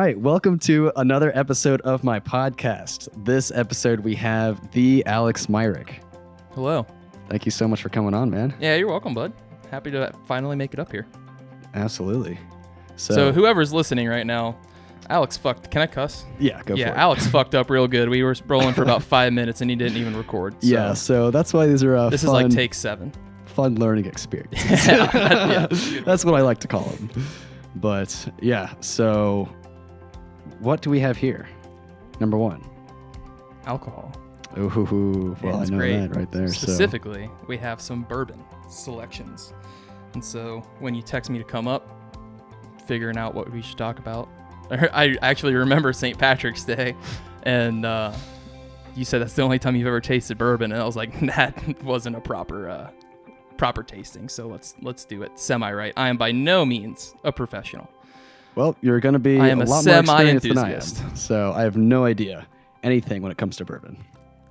right, welcome to another episode of my podcast. This episode we have the Alex Myrick. Hello. Thank you so much for coming on, man. Yeah, you're welcome, bud. Happy to finally make it up here. Absolutely. So whoever's listening right now, Alex fucked. Can I cuss? Yeah, go for it. Alex fucked up real good. We were rolling for about 5 minutes and he didn't even record. So Yeah, so that's why these are this is like take 7. Fun learning experiences. That's what I like to call them. But yeah, so what do we have here? Number 1. Alcohol. Ooh, well, I know great. that right there. Specifically, we have some bourbon selections. And so when you text me to come up, figuring out what we should talk about, I actually remember St. Patrick's Day, and you said that's the only time you've ever tasted bourbon, and I was like, that wasn't a proper tasting. So let's do it semi-right. I am by no means a professional. Well, you're going to be I am a a lot more experienced than I am, semi-enthusiast. so I have no idea anything when it comes to bourbon.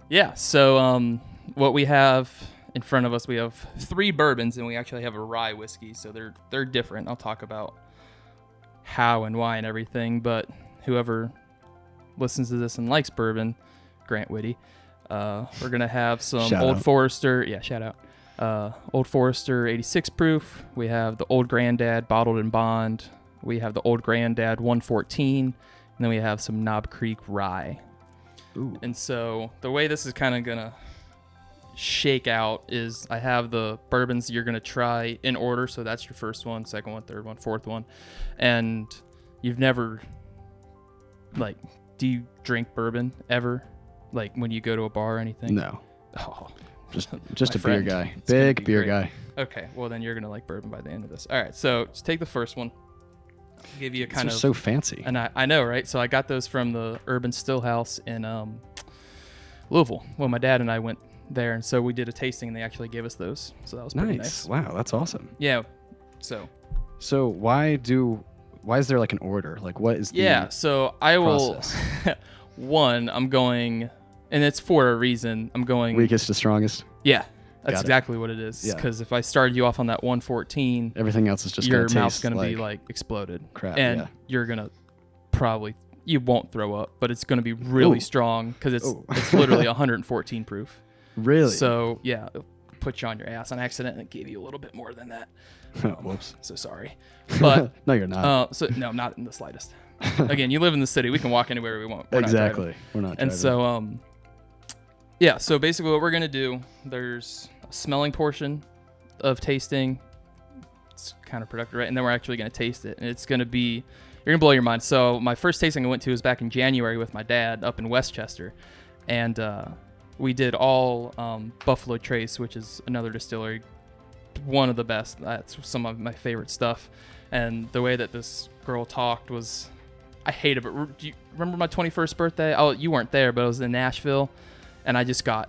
Yeah. So what we have in front of us, we have 3 bourbons, and we actually have a rye whiskey. So they're different. I'll talk about how and why and everything. But whoever listens to this and likes bourbon, Grant Whitty, we're gonna have some Shout Old out. Forester. Yeah, shout out. Old Forester 86 proof. We have the Old Granddad bottled in bond. We have the Old Granddad 114, and then we have some Knob Creek rye. Ooh. And so the way this is kind of gonna shake out is I have the bourbons you're gonna try in order. So that's your first one, second one, third one, fourth one, and you've never, like, do you drink bourbon ever? Like when you go to a bar or anything? No, Oh, just my a beer friend. guy. It's gonna Big be beer great. guy. Okay, well then you're gonna like bourbon by the end of this. All right, so just take the first one. Give you a kind These of are so fancy. And I know, right? So I got those from the Urban Still House in Louisville. Well, my dad and I went there, and so we did a tasting, and they actually gave us those. So that was pretty nice. Wow, that's awesome. Yeah. So why is there like an order? Like, what is the yeah. So I process? will. One, I'm going, and it's for a reason. I'm going Weakest to strongest? Yeah, that's Got it. exactly what it is. Yeah. Because if I started you off on that 114, Everything else is just your gonna mouth's taste gonna like be like exploded, crap. and Yeah. you're gonna probably, you won't throw up, but it's gonna be really Ooh. strong because it's Ooh. it's literally 114 proof. Really? So yeah, it'll put you on your ass on accident and gave you a little bit more than that. Whoops. So sorry, but No, you're not. so no, not in the slightest. Again, you live in the city. We can walk anywhere we want. We're not driving. Exactly. We're not. And driving. so yeah. So basically, what we're gonna do, there's a smelling portion of tasting. It's kind of productive, right? And then we're actually gonna taste it, and it's gonna be, you're gonna blow your mind. So my first tasting I went to was back in January with my dad up in Westchester, and we did all Buffalo Trace, which is another distillery, one of the best. That's some of my favorite stuff. And the way that this girl talked was, I hate it. But do you remember my 21st birthday? Oh, you weren't there, but I was in Nashville, and I just got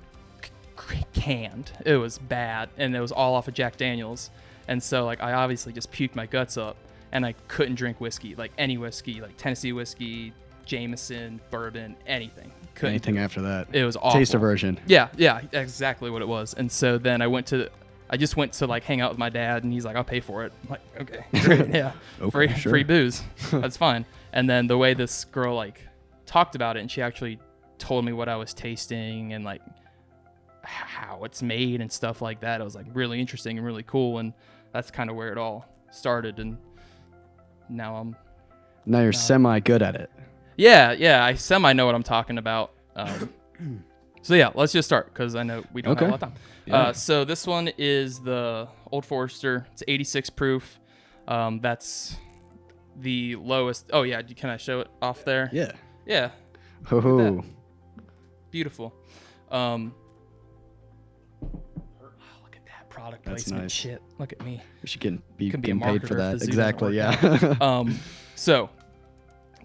canned. It was bad, and it was all off of Jack Daniels. And so, like, I obviously just puked my guts up, and I couldn't drink whiskey, like any whiskey, like Tennessee whiskey, Jameson, bourbon, anything. Couldn't anything do it. after that. It was awful. Taste aversion. Yeah, exactly what it was. And so then I just went to like hang out with my dad, and he's like, I'll pay for it. I'm like, okay, great, yeah, Okay, sure. free booze, that's fine. And then the way this girl like talked about it, and she actually told me what I was tasting and like how it's made and stuff like that. It was like really interesting and really cool, and that's kind of where it all started. And now You're semi good at it. yeah, I semi know what I'm talking about. So yeah, let's just start because I know we don't have a lot of time. Yeah. So this one is the Old Forester. It's 86 proof. That's the lowest. Oh yeah, can I show it off there? Yeah. Yeah, Ho-ho. beautiful. Look at that product That's placement. nice. Shit, look at me. We should be Can be a getting paid for marketer if that. the zoo Exactly. doesn't Yeah. So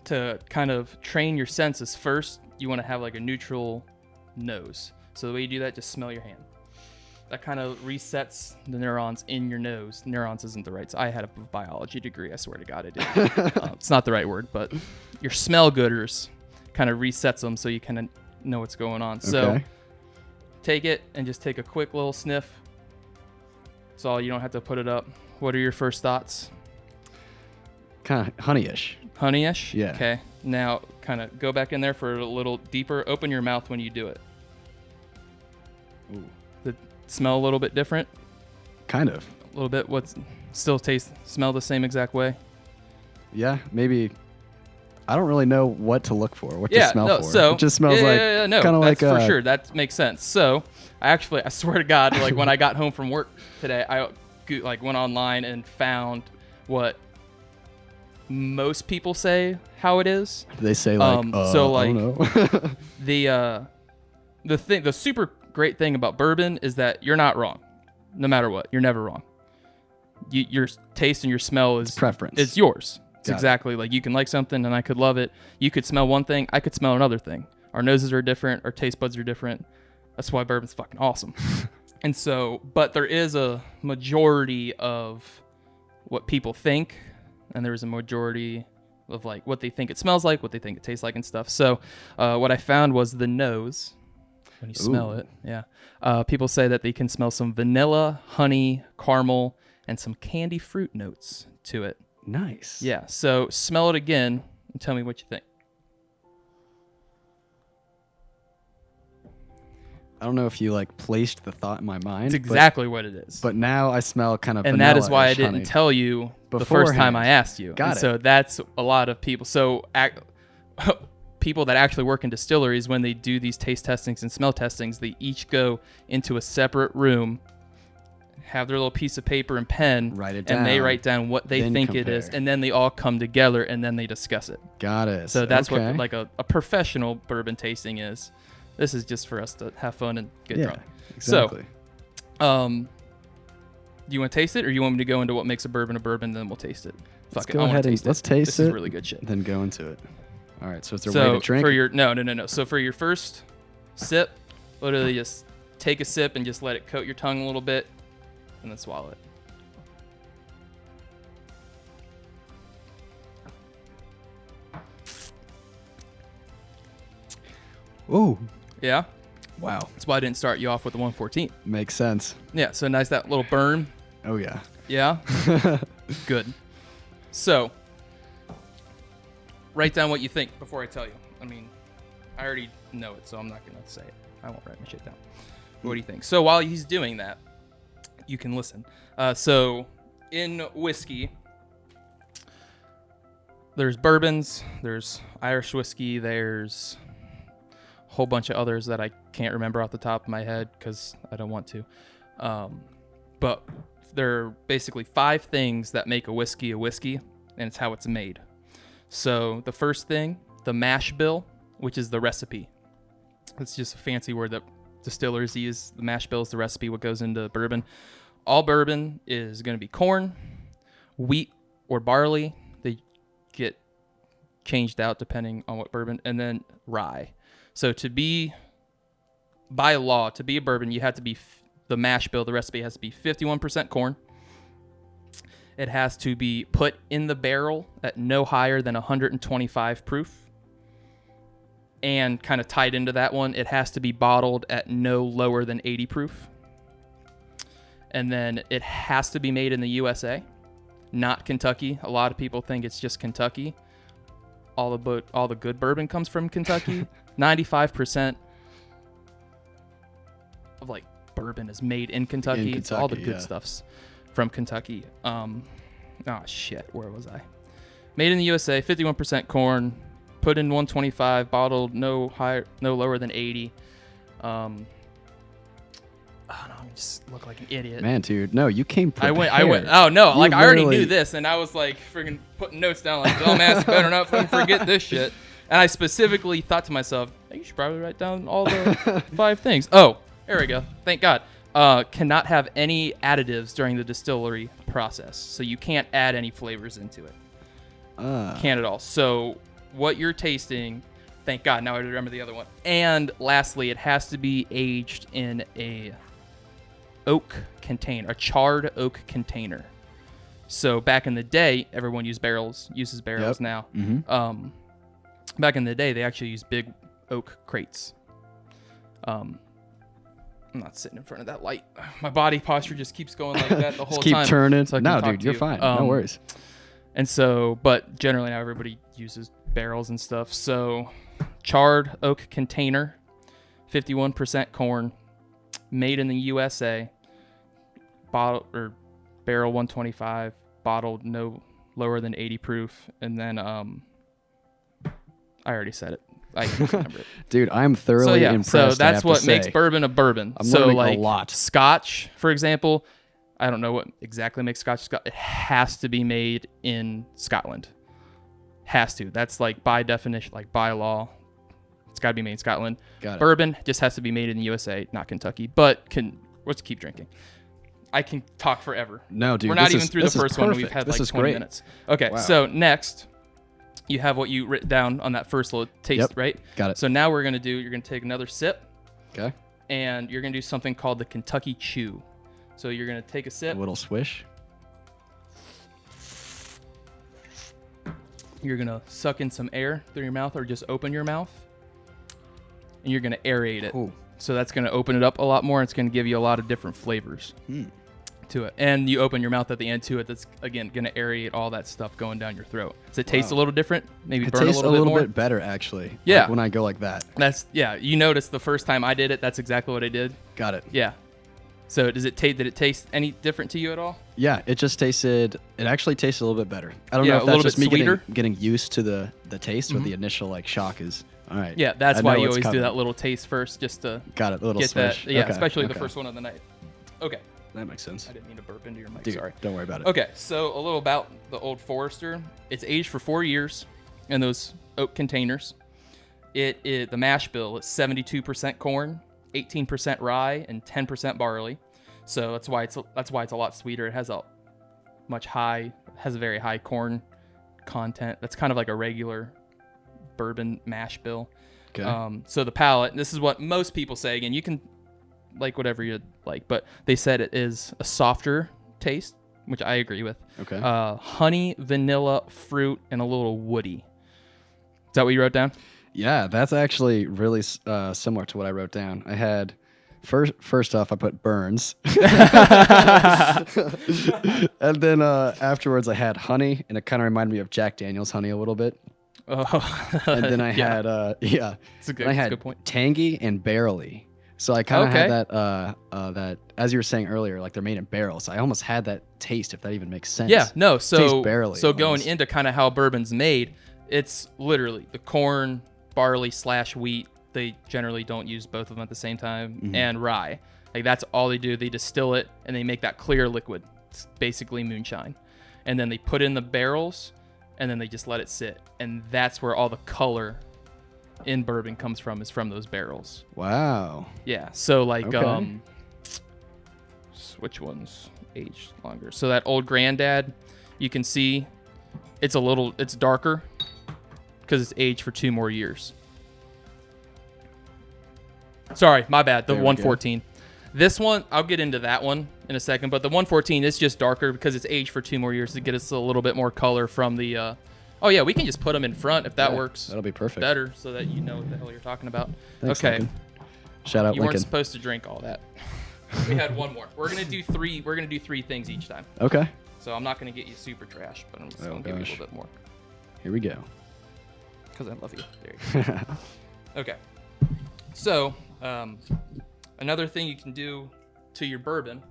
to kind of train your senses, first you want to have like a neutral nose. So the way you do that, just smell your hand. That kind of resets the neurons in your nose. Neurons isn't the right. So I had a biology degree. I swear to God, I did. It's not the right word, but your smell gooders kind of resets them so you kind of know what's going on. So Okay. take it and just take a quick little sniff. That's all. You don't have to put it up. What are your first thoughts? Kind of honeyish. Honeyish? Yeah. Okay. Now, kind of go back in there for a little deeper. Open your mouth when you do it. Ooh. Does it smell a little bit different? Kind of. A little bit. Smell the same exact way? Yeah, maybe. I don't really know what to look for, what to smell for. So it just smells kind of like for sure. That makes sense. So I swear to God, like when I got home from work today, I went online and found what most people say how it is. They say like, so like, I don't know. the super great thing about bourbon is that you're not wrong, no matter what. You're never wrong. Your taste and your smell is preference. It's yours. It's Got exactly like you can like something and I could love it. You could smell one thing, I could smell another thing. Our noses are different, our taste buds are different. That's why bourbon's fucking awesome. And so, but there is a majority of what people think, and there's a majority of like what they think it smells like, what they think it tastes like and stuff. So what I found was the nose, when you smell it, people say that they can smell some vanilla, honey, caramel, and some candy fruit notes to it. Nice. Yeah, so smell it again and tell me what you think. I don't know if you like placed the thought in my mind. It's exactly what it is. But now I smell kind of and that is why I didn't honey. tell you the first time I asked you. Got and it. So that's a lot of people. So people that actually work in distilleries, when they do these taste testings and smell testings, they each go into a separate room, have their little piece of paper and pen, write it down, and they write down what they think compare. it is, and then they all come together and then they discuss it. Got it. So that's what like a professional bourbon tasting is. This is just for us to have fun and get drunk. Exactly. So, do you want to taste it, or you want me to go into what makes a bourbon, then we'll taste it? Let's go ahead and let's taste this it. This is really good shit. Then go into it. All right. So is there a way to drink? For your no. So for your first sip, literally just take a sip and just let it coat your tongue a little bit, and then swallow it. Ooh. Yeah. Wow. That's why I didn't start you off with the 114. Makes sense. Yeah. So nice that little burn. Oh yeah. Yeah. Good. So write down what you think before I tell you. I mean, I already know it, so I'm not gonna say it. I won't write my shit down. What do you think? So while he's doing that, you can listen. So in whiskey, there's bourbons, there's Irish whiskey, there's a whole bunch of others that I can't remember off the top of my head because I don't want to. But there are basically 5 things that make a whiskey, and it's how it's made. So the first thing, the mash bill, which is the recipe. It's just a fancy word that distillers use. The mash bill is the recipe, what goes into bourbon. All bourbon is going to be corn, wheat, or barley. They get changed out depending on what bourbon, and then rye. So by law, to be a bourbon, you have to be, the mash bill, the recipe has to be 51% corn. It has to be put in the barrel at no higher than 125 proof. And kind of tied into that one, it has to be bottled at no lower than 80 proof. And then it has to be made in the USA, not Kentucky. A lot of people think it's just Kentucky. All the good bourbon comes from Kentucky. 95% of like bourbon is made in Kentucky. It's all the good stuff's from Kentucky. Where was I? Made in the USA, 51% corn, put in 125, bottled no lower than 80. I don't know, I just look like an idiot. Man, dude, no, you came prepared. I went. Oh no, like I already knew this, and I was like freaking putting notes down, like dumbass, you better not fucking forget this shit. And I specifically thought to myself, hey, you should probably write down all the 5 things. Oh, there we go. Thank God. Cannot have any additives during the distillery process, so you can't add any flavors into it. Can't at all. So what you're tasting, thank God, now I remember the other one. And lastly, it has to be aged in a oak container, a charred oak container. So back in the day, everyone uses barrels now. Mm-hmm. Back in the day, they actually used big oak crates. I'm not sitting in front of that light. My body posture just keeps going like that the whole just keep time. Turning. So no, dude, you're fine. No worries. And so, but generally now everybody uses barrels and stuff. So charred oak container, 51% corn, made in the USA, bottle or barrel 125, bottled no lower than 80 proof, and then I already said it. I can't remember it. Dude, I'm thoroughly impressed. So that's what makes bourbon a bourbon. I'm so learning like a lot. Scotch, for example, I don't know what exactly makes Scotch. It has to be made in Scotland. Has to. That's like by definition, like by law. It's got to be made in Scotland. Got it. Bourbon just has to be made in the USA, not Kentucky. But let's keep drinking. I can talk forever. No, dude. We're not even through the first one. We've had this like 20 great. minutes. Okay, Wow. so next, you have what you written down on that first little taste, Yep. right? Got it. So now you're going to take another sip. Okay. And you're going to do something called the Kentucky Chew. So you're going to take a sip. A little swish. You're going to suck in some air through your mouth or just open your mouth. And you're going to aerate it. Ooh. So that's going to open it up a lot more. It's going to give you a lot of different flavors to it. And you open your mouth at the end to it. That's, again, going to aerate all that stuff going down your throat. Does it taste a little different? Maybe It burn tastes a little bit more? bit better, actually. Yeah. Like when I go like that. You noticed the first time I did it, that's exactly what I did. Got it. Yeah. So did it taste any different to you at all? Yeah, it actually tasted a little bit better. I don't Yeah, know a if that's little just bit me sweeter. getting used to the taste, or the initial like shock is, all right. Yeah, that's I why know you it's always do coming. that little taste first, just to Got it, a little get swish. that. Yeah, Okay, especially the okay. first one of the night. Okay. That makes sense. I didn't mean to burp into your mic. Dude, Sorry. don't worry about it. Okay, so a little about the Old Forester. It's aged for 4 years in those oak containers. The mash bill is 72% corn, 18% rye, and 10% barley. So that's why it's a lot sweeter. It has a very high corn content. That's kind of like a regular bourbon mash bill. Okay. So the palate, this is what most people say. Again, you can like whatever you like, but they said it is a softer taste, which I agree with. Okay. Honey, vanilla, fruit, and a little woody. Is that what you wrote down? Yeah, that's actually really similar to what I wrote down. I had first off, I put burns, and then afterwards I had honey, and it kind of reminded me of Jack Daniel's honey a little bit. Oh, And then I had It's a good point. tangy and barrely. So I kind of Okay. had that as you were saying earlier, like they're made in barrels. I almost had that taste, if that even makes sense. Yeah, no. So Tastes barely so going almost. into kind of how bourbon's made, it's literally the corn, barley / wheat. They generally don't use both of them at the same time, and rye. Like that's all they do. They distill it and they make that clear liquid. It's basically moonshine, and then they put in the barrels, and then they just let it sit, and that's where all the color in bourbon comes from. Is from those barrels. Wow. Yeah. So like Okay. which ones aged longer? So that Old Granddad, you can see it's darker because it's aged for 2 more years. Sorry, my bad. The There we go. 114. This one, I'll get into that one in a second, but the 114 is just darker because it's aged for 2 more years to get us a little bit more color from the oh yeah, we can just put them in front if that Yeah, works That'll be perfect. better so that you know what the hell you're talking about. Thanks, okay. Lincoln. Shout out You weren't Lincoln. supposed to drink all that. We had one more. We're gonna do 3 things each time. Okay. So I'm not gonna get you super trash, but I'm just gonna give you a little bit more Here we go. because I love you. There you go. Okay. So another thing you can do to your bourbon,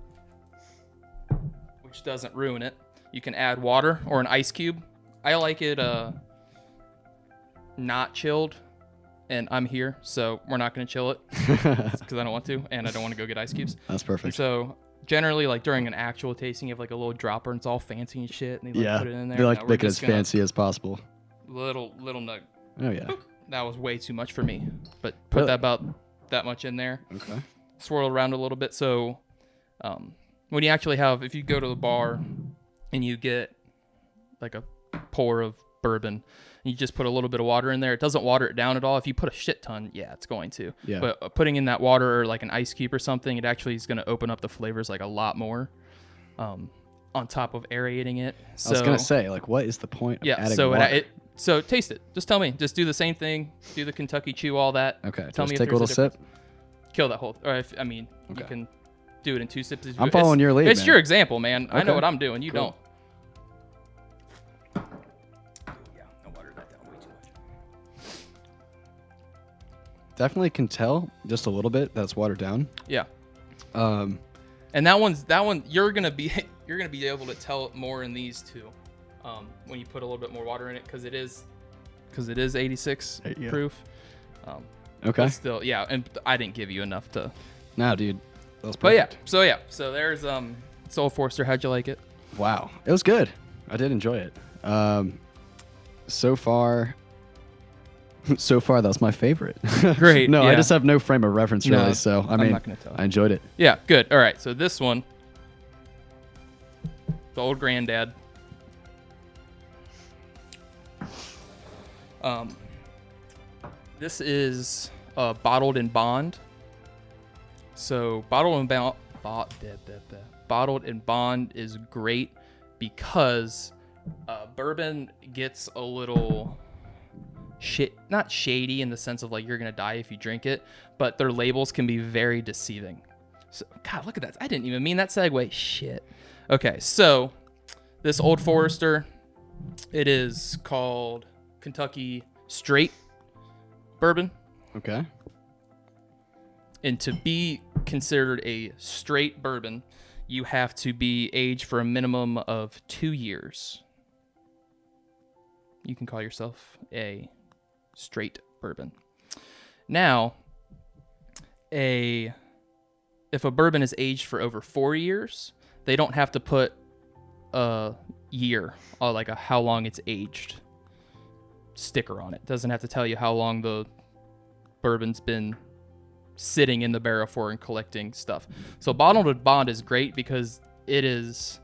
which doesn't ruin it, you can add water or an ice cube. I like it not chilled, and I'm here, so we're not going to chill it because I don't want to, and I don't want to go get ice cubes. That's And perfect. so generally, like during an actual tasting, you have like a little dropper, and it's all fancy and shit, and they like Yeah. put it in there. They like No, to we're make it as just gonna- fancy as possible. Little nug. Oh yeah. That was way too much for me, but put Really? that about that much in there. Okay. Swirl around a little bit. So when you actually have, if you go to the bar and you get like a pour of bourbon and you just put a little bit of water in there, it doesn't water it down at all. If you put a shit ton, yeah, it's going to. Yeah. But putting in that water or like an ice cube or something, it actually is going to open up the flavors like a lot more on top of aerating it. So, I was gonna say, like, what is the point of yeah, adding so water? so taste it. Just tell me. Just do the same thing. Do the Kentucky Chew, all that. Okay. Tell Just me if take a there's little sip. difference. Kill that whole. Or if you Okay. can do it in 2 sips. I'm following your lead, It's man. your example, man. I know Okay. what I'm doing. You Cool. don't. Yeah, I watered that down way too much. definitely can tell just a little bit that's watered down. Yeah. Um, And that one you're gonna be able to tell it more in these two, when you put a little bit more water in it, because it is 86 Yeah. proof. okay. But still, yeah. And I didn't give you enough to. No, dude. That was But perfect. so there's Soul Forster. How'd you like it? Wow. It was good. I did enjoy it. So far, that's my favorite. Great. No, yeah. I just have no frame of reference really. No, So I I'm mean, not gonna tell. I enjoyed it. Yeah, good. All right, so this one, the old granddad. This is bottled in bond. So bottled in bond is great because bourbon gets a little not shady in the sense of like you're gonna die if you drink it, but their labels can be very deceiving. So, God, look at that. I didn't even mean that segue. Shit. Okay, so this Old Forester, it is called Kentucky Straight Bourbon. Okay. And to be considered a straight bourbon, you have to be aged for a minimum of 2 years. You can call yourself a straight bourbon. Now, if a bourbon is aged for over 4 years, they don't have to put a year or like how long it's aged sticker on it. Doesn't have to tell you how long the bourbon's been sitting in the barrel for and collecting stuff. So bottled in bond is great because it is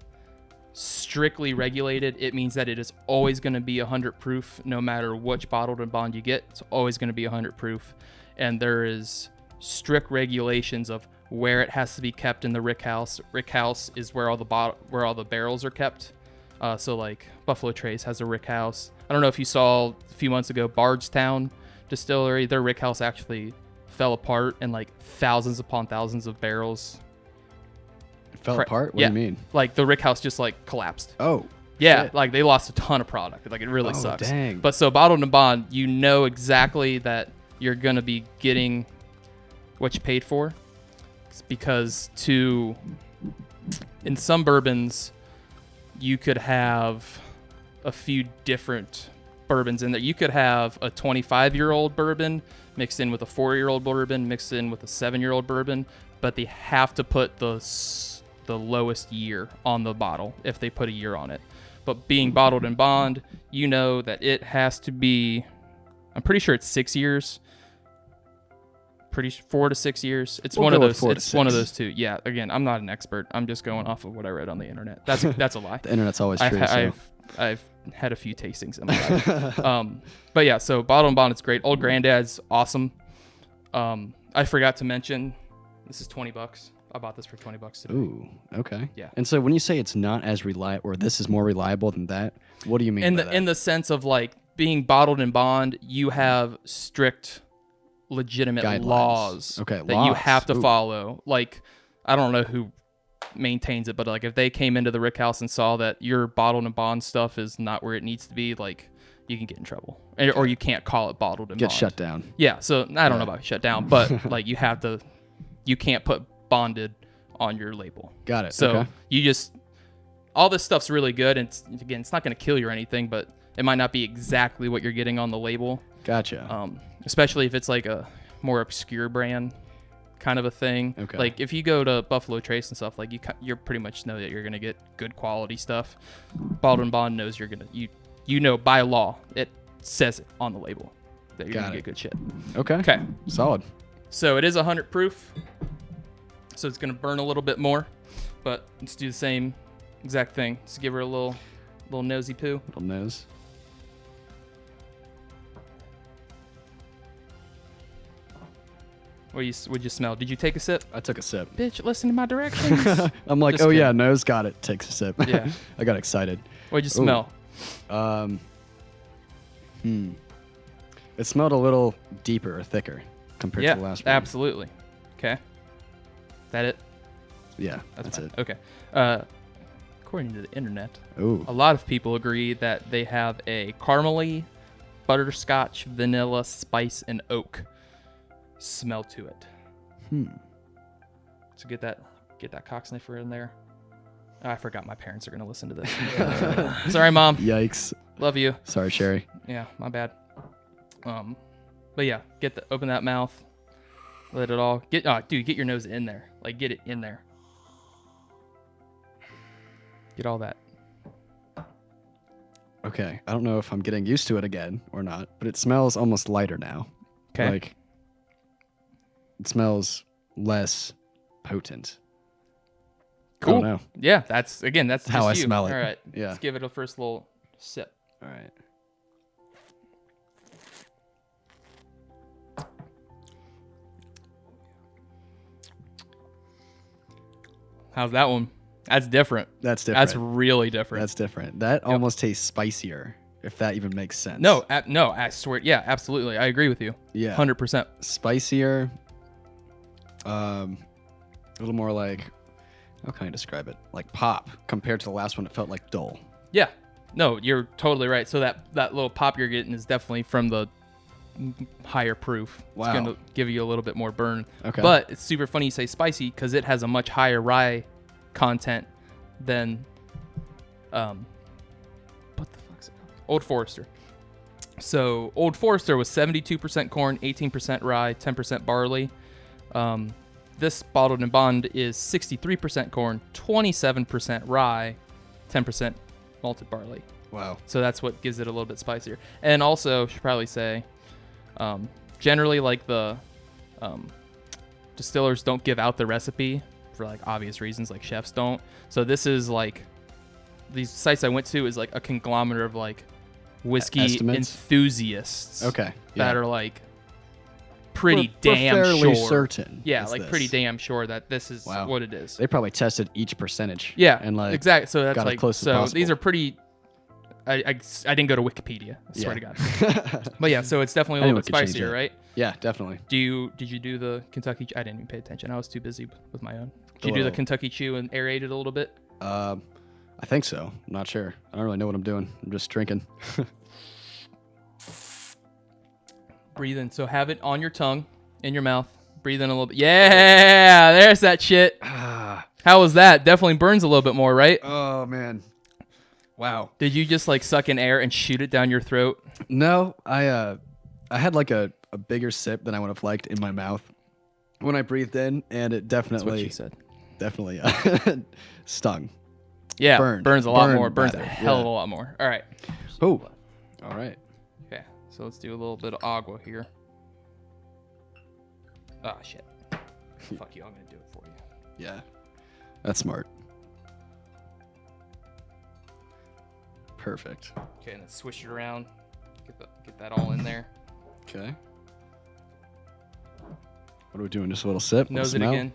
strictly regulated. It means that it is always going to be 100 proof no matter which bottled in bond you get. It's always going to be 100 proof, and there is strict regulations of where it has to be kept in the rick house. Rick house is where all the barrels are kept. So like Buffalo Trace has a rick house. I don't know if you saw a few months ago Bardstown Distillery, their rick house actually fell apart and like thousands upon thousands of barrels Fell apart? What yeah. do you mean? Like the rick house just like collapsed. Oh. Yeah, shit. like they lost a ton of product. Like it really sucks. Dang. But so bottled in bond, you know exactly that you're gonna be getting what you paid for. It's because in some bourbons, you could have a few different bourbons in there. You could have a 25-year-old bourbon mixed in with a 4-year-old bourbon mixed in with a 7-year-old bourbon, but they have to put the lowest year on the bottle if they put a year on it. But being bottled in bond, you know that it has to be, I'm pretty sure it's 6 years. 4 to 6 years. It's one of those. It's one of those two. Yeah. Again, I'm not an expert. I'm just going off of what I read on the internet. That's a lie. The internet's always true. I've had a few tastings in my life. But yeah, so bottled in bond, it's great. Old Granddad's awesome. I forgot to mention, this is $20. I bought this for $20 today. Ooh, okay. Yeah. And so when you say it's not as reliable, or this is more reliable than that, what do you mean by that? In the sense of like being bottled in bond, you have strict, legitimate Guidelines. laws that you have to follow. Like, I don't know who maintains it, but like if they came into the rick house and saw that your bottled and bond stuff is not where it needs to be, like you can get in trouble, or you can't call it bottled and Get bond. shut down. Yeah, so I don't know about shut down, but like you can't put bonded on your label. Got it. So okay. All this stuff's really good, and it's not going to kill you or anything, but it might not be exactly what you're getting on the label. Gotcha. Especially if it's like a more obscure brand kind of a thing. Okay. Like if you go to Buffalo Trace and stuff, like you pretty much know that you're gonna get good quality stuff. Bottled and Bond knows you're gonna you know by law it says it on the label that you're gonna get good shit. Okay. Okay. Solid. So it is 100 proof, so it's gonna burn a little bit more, but let's do the same exact thing. Let's give her a little nosy poo. Little nose. What'd you smell? Did you take a sip? I took a sip. Bitch, listen to my directions. I'm like, Just oh kidding. yeah, nose got it. Takes a sip. Yeah. I got excited. What'd you smell? It smelled a little deeper or thicker compared to the last one. Absolutely. Okay. That it? Yeah, that's it. Okay. According to the internet, Ooh. a lot of people agree that they have a caramely, butterscotch, vanilla, spice, and oak smell to it. So get that cock sniffer in there. Oh, I forgot my parents are going to listen to this. Sorry, Mom. Yikes. Love you. Sorry, Sherry. Yeah, my bad. But yeah, open that mouth. Let it all get your nose in there. Like, get it in there. Get all that. Okay, I don't know if I'm getting used to it again or not, but it smells almost lighter now. Okay. Like, it smells less potent. Cool. I don't know. Yeah, that's how I you. smell it. All right. Yeah. Let's give it a first little sip. All right. How's that one? That's different. That's different. That's really different. That's different. That almost tastes spicier, if that even makes sense. No, I swear. Yeah, absolutely. I agree with you. Yeah. 100%. Spicier. A little more like, how can I describe it? Like pop compared to the last one. It felt like dull. Yeah. No, you're totally right. So that little pop you're getting is definitely from the higher proof. Wow. It's going to give you a little bit more burn. Okay. But it's super funny you say spicy because it has a much higher rye content than what the fuck's it called? Old Forester. So Old Forester was 72% corn, 18% rye, 10% barley. This bottled and bond is 63% corn, 27% rye, 10% malted barley. Wow. So that's what gives it a little bit spicier. And also, should probably say, generally, like the distillers don't give out the recipe for like obvious reasons, like chefs don't. So this is like, these sites I went to is like a conglomerate of like whiskey Estimates? enthusiasts. Okay. That Yeah. are like pretty We're damn fairly sure. certain. Yeah, it's like this. pretty damn sure that this is Wow. what it is. They probably tested each percentage. Yeah, And like exactly. So that's got as like close as so possible. these are pretty. I didn't go to Wikipedia. I swear to God. God. But yeah, so it's definitely a little Anyone bit could change spicier, it. right? Yeah, definitely. Did you do the Kentucky? I didn't even pay attention. I was too busy with my own. Did you do the little- Kentucky Chew and aerate it a little bit? I think so. I'm not sure. I don't really know what I'm doing. I'm just drinking. Breathe in. So have it on your tongue, in your mouth. Breathe in a little bit. Yeah, there's that shit. How was that? Definitely burns a little bit more, right? Oh man. Wow. Did you just like suck in air and shoot it down your throat? No, I had like a bigger sip than I would have liked in my mouth when I breathed in, and it That's what definitely she said. definitely stung. Yeah, Burned. burns a lot Burned more. Burns a better, hell yeah. of a lot more. All right. Oh. All right. Okay, so let's do a little bit of agua here. Ah, shit. Fuck you, I'm gonna do it for you. Yeah. That's smart. Perfect. Okay, and then swish it around. Get that all in there. Okay. What are we doing? Just a little sip? Nose it smell? again.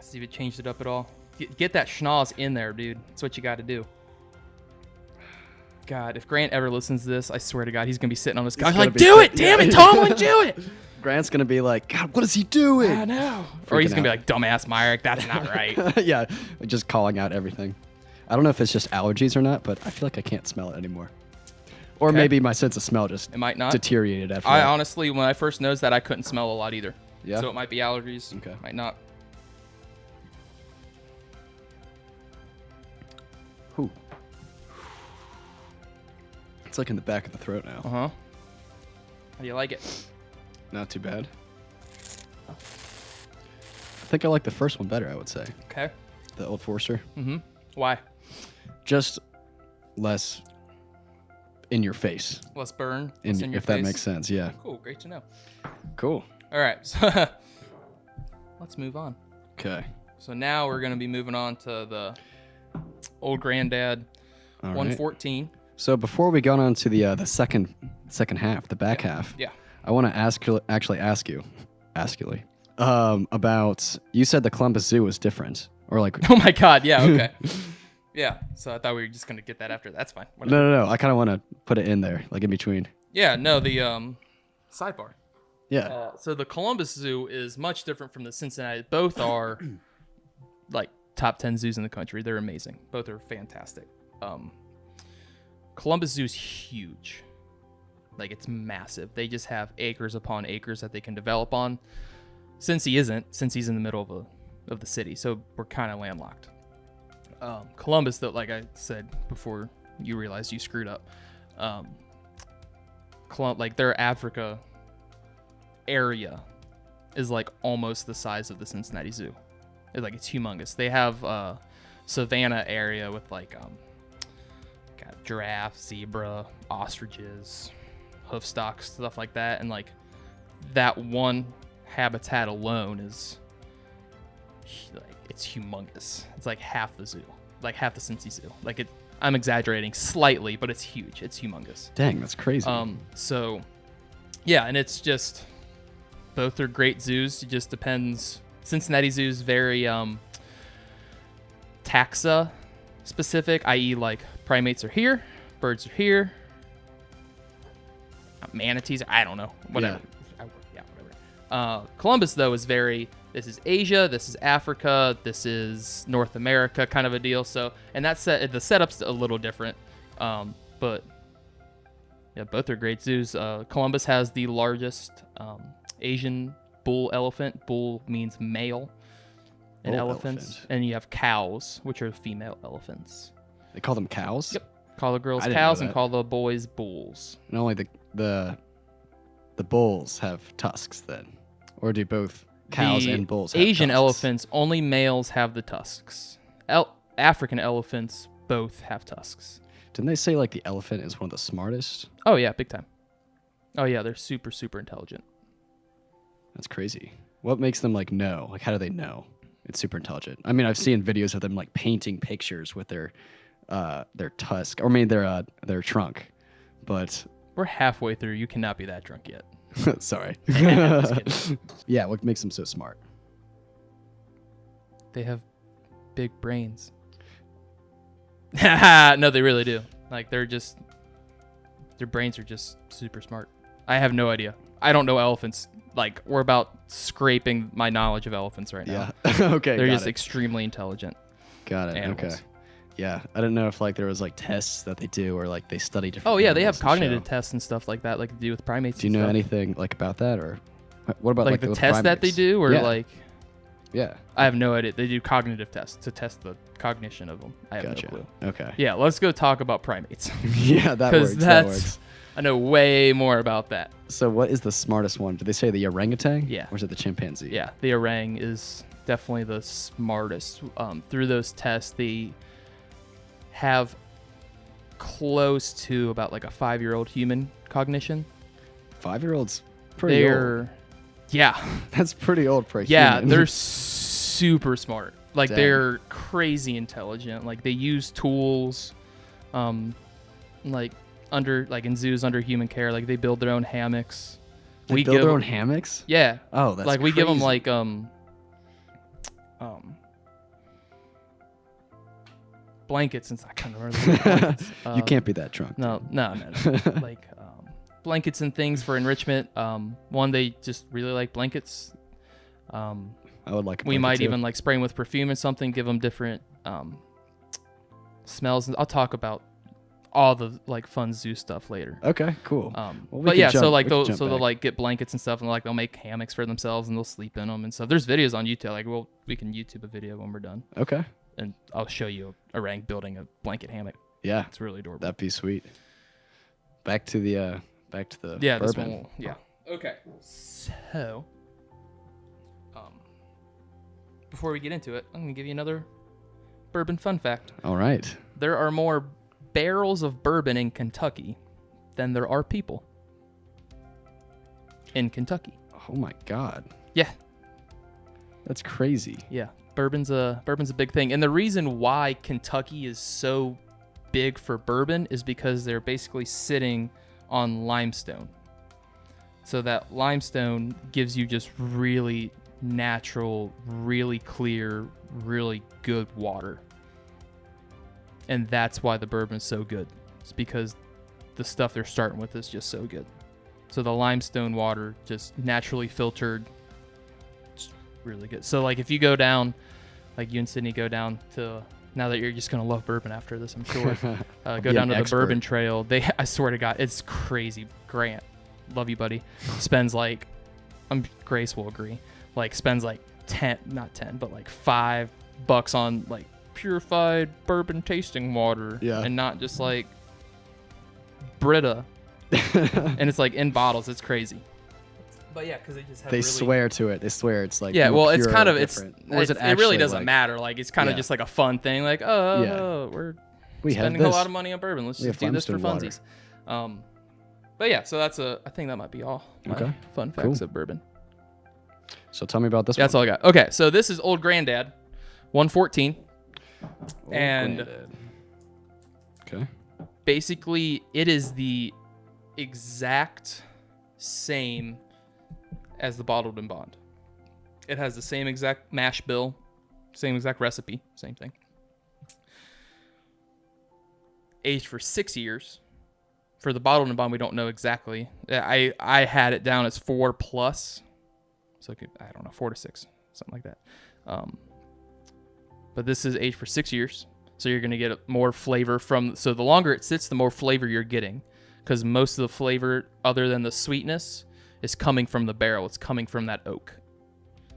See if it changed it up at all. Get that schnoz in there, dude. That's what you got to do. God, if Grant ever listens to this, I swear to God, he's gonna be sitting on his couch gonna like, be "Do sit- it, damn yeah. it, Tomlin, do it." Grant's gonna be like, God, what is he doing? I know. Or he's Freaking gonna be out. like, "Dumbass Myrick, that's not right." Yeah, just calling out everything. I don't know if it's just allergies or not, but I feel like I can't smell it anymore. Or Okay. maybe my sense of smell just It might not. deteriorated after I that. honestly, when I first noticed that, I couldn't smell a lot either. Yeah? So it might be allergies. Okay. Might not. Whew. It's like in the back of the throat now. Uh huh. How do you like it? Not too bad. I think I like the first one better, I would say. Okay. The Old Forester. Mm-hmm. Why? Just less in your face, Less burn. Less in your if that face? makes sense. Yeah. Cool. Great to know. Cool. All right. So let's move on. Okay. So now we're going to be moving on to the Old Granddad All right. 114. So before we go on to the second half, the back half, Yeah. I want to ask you about, you said the Columbus Zoo was different, or like Oh my God. Yeah. Okay. Yeah. So I thought we were just going to get that after. That's fine. Whatever. no, I kind of want to put it in there, like in between. Yeah. No, the sidebar. Yeah. So the Columbus Zoo is much different from the Cincinnati. Both are like top 10 zoos in the country. They're amazing. Both are fantastic. Columbus Zoo is huge. Like, it's massive. They just have acres upon acres that they can develop on. Since he's in the middle of the city, so we're kind of landlocked. Columbus, though, like I said before, you realized you screwed up. Like, their Africa area is like almost the size of the Cincinnati Zoo. It's humongous. They have savannah area with like got giraffe, zebra, ostriches, hoofstocks, stuff like that, and like that one habitat alone is like, it's humongous. It's like half the zoo, like half the Cincy Zoo. Like, it, I'm exaggerating slightly, but it's huge. It's humongous. Dang, that's crazy. So yeah, and it's just, both are great zoos. It just depends. Cincinnati Zoo is very taxa specific, i.e. like primates are here, birds are here, manatees, I don't know, whatever. Yeah, whatever. Columbus, though, is very, this is Asia, this is Africa, this is North America kind of a deal. So, and the setup's a little different, but yeah, both are great zoos. Columbus has the largest Asian bull elephant. Bull means male. And elephants. And you have cows, which are female elephants. They call them cows? Yep. Call the girls cows and call the boys bulls. And only the bulls have tusks then? Or do both cows and bulls have Asian tusks? elephants, only males have the tusks. African elephants both have tusks. Didn't they say like the elephant is one of the smartest? Oh yeah, big time. Oh yeah, they're super, super intelligent. That's crazy. What makes them like know? Like, how do they know it's super intelligent? I mean, I've seen videos of them like painting pictures with their tusk, or maybe their trunk. But we're halfway through. You cannot be that drunk yet. Sorry. Yeah, what makes them so smart? They have big brains. No, they really do. Like, their brains are just super smart. I have no idea. I don't know elephants. Like, we're about scraping my knowledge of elephants right now. Yeah. Okay. They're just extremely intelligent. Got it. Animals. Okay. Yeah. I didn't know if like there was like tests that they do or like they study different. Oh yeah, they have animals and cognitive show. tests and stuff like that, like to do with primates. Do you know anything like about that, or what about like the with tests that they primates? do, or Yeah. like? Yeah. I have no idea. They do cognitive tests to test the cognition of them. I have Gotcha. no clue. Okay. Yeah, let's go talk about primates. Yeah, that works. That works. I know way more about that. So what is the smartest one? Did they say the orangutan? Yeah. Or is it the chimpanzee? Yeah, the orang is definitely the smartest. Through those tests, they have close to about like a 5-year-old human cognition. 5-year-old's pretty old. Yeah. That's pretty old for a yeah, human. they're super smart. Like, Dang. they're crazy intelligent. Like, they use tools, like in zoos under human care. Like, they build their own hammocks. They build their own hammocks? Yeah. Oh, that's like we give them crazy. like blankets and I can't remember. The blankets. You can't be that drunk. No. Like blankets and things for enrichment. One, they just really like blankets. I would like. We might too. even like spray them with perfume or something. Give them different smells. And I'll talk about all the like fun zoo stuff later. Okay, cool. Well, we but can yeah, jump- so like we can they'll jump they'll back. like get blankets and stuff, and like they'll make hammocks for themselves and they'll sleep in them and stuff. There's videos on YouTube. Like, well, we can YouTube a video when we're done, Okay. and I'll show you a orang building a blanket hammock. Yeah, It's really adorable. that'd be sweet. Back to the Yeah, this bourbon. one will, yeah. Okay. So, before we get into it, I'm gonna give you another bourbon fun fact. All right. There are more barrels of bourbon in Kentucky than there are people in Kentucky. Oh my God. Yeah. That's crazy. Yeah. Bourbon's a big thing. And the reason why Kentucky is so big for bourbon is because they're basically sitting on limestone. So that limestone gives you just really natural, really clear, really good water. And that's why the bourbon is so good. It's because the stuff they're starting with is just so good. So the limestone water, just naturally filtered, it's really good. So like if you go down, like you and Sydney go down to Now that you're just gonna love bourbon after this, I'm sure. Go be down an to the expert. Bourbon Trail. I swear to God, it's crazy. Grant, love you, buddy. Spends like, Grace will agree. Like spends like not 10, but like $5 on like purified bourbon tasting water. Yeah. And not just like Brita. And it's like in bottles. It's crazy. But yeah, because they just have They really, swear to it. They swear it's like yeah. more Well, it's pure kind of or it's different. Or is it really actually, doesn't like, matter. Like it's kind of Yeah. just like a fun thing. Like we're we have spending a this. lot of money on bourbon. Let's We just have do this for Limestone water. funsies. But yeah, so I think that might be all my Okay. fun facts Cool. of bourbon. So tell me about this That's one. all I got. Okay, so this is Old Granddad, 114. Old and- Granddad. Okay. Basically, it is the exact same as the bottled in bond. It has the same exact mash bill, same exact recipe, same thing. Aged for 6 years. For the bottled in bond, we don't know exactly. I had it down as 4+. So I don't know, 4 to 6, something like that. But this is aged for 6 years. So you're going to get more flavor so the longer it sits, the more flavor you're getting. Because most of the flavor, other than the sweetness, is coming from the barrel. It's coming from that oak.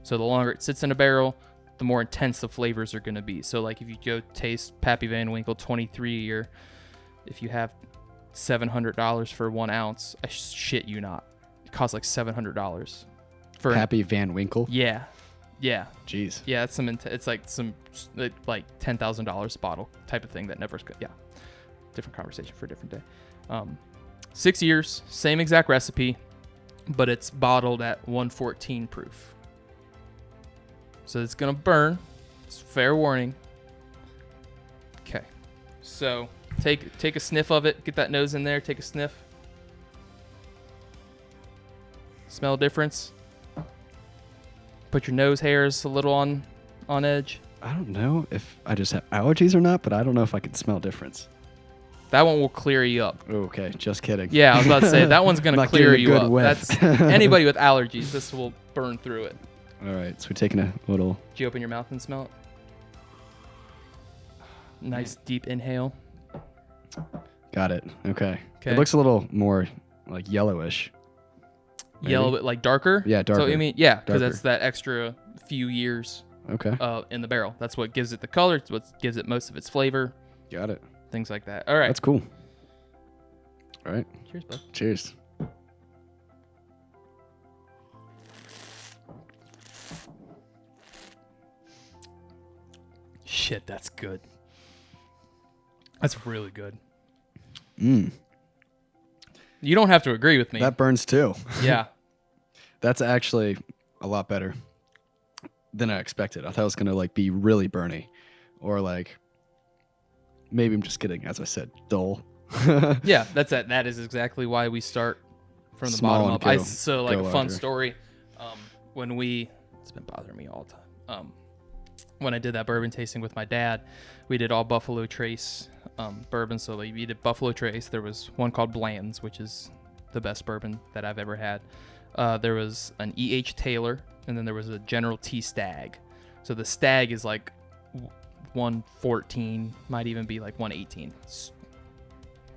So the longer it sits in a barrel, the more intense the flavors are going to be. So like if you go taste Pappy Van Winkle 23 year, if you have $700 for 1 ounce, I shit you not. It costs like $700 for Pappy Van Winkle. Yeah. Jeez. Yeah, it's it's like some like $10,000 a bottle type of thing that never. Yeah, different conversation for a different day. 6 years, same exact recipe, but it's bottled at 114 proof. So it's gonna burn. It's fair warning. Okay, so take a sniff of it. Get that nose in there. Take a sniff. Smell a difference. Put your nose hairs a little on edge. I don't know if I just have allergies or not, but I don't know if I can smell difference. That one will clear you up. Okay, just kidding. Yeah, I was about to say that one's gonna Not clear getting a you good up. whiff. That's anybody with allergies. This will burn through it. All right, so we're taking a little. Did you open your mouth and smell it? Nice deep inhale. Got it. Okay. Okay. It looks a little more like yellowish. Maybe? Yellow, bit like darker. Yeah, So darker. you mean yeah, because Darker. that's that extra few years Okay. in the barrel. That's what gives it the color. It's what gives it most of its flavor. Got it. Things like that. All right. That's cool. All right. Cheers, bud. Cheers. Shit, that's good. That's really good. Mm. You don't have to agree with me. That burns too. Yeah. That's actually a lot better than I expected. I thought it was gonna like be really burny, or like maybe I'm just kidding. As I said, dull. Yeah, that's it. That is exactly why we start from the Small bottom and up. go- So like go a fun larger. story. When it's been bothering me all the time. When I did that bourbon tasting with my dad, we did all Buffalo Trace bourbon. So like, we did Buffalo Trace. There was one called Bland's, which is the best bourbon that I've ever had. There was an E.H. Taylor, and then there was a General T Stag. So the Stag is like 114, might even be like 118. It's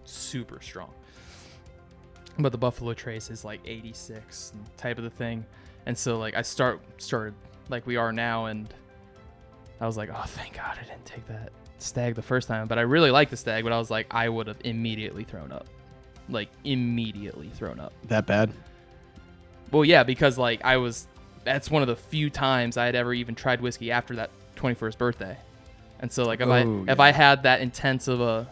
super strong. But the Buffalo Trace is like 86 type of the thing. And so like I started like we are now, and I was like, oh, thank God I didn't take that Stag the first time. But I really like the Stag, but I was like, I would have immediately thrown up. Like immediately thrown up. That bad? Well, yeah, because like that's one of the few times I had ever even tried whiskey after that 21st birthday. And so like if I had that intense of a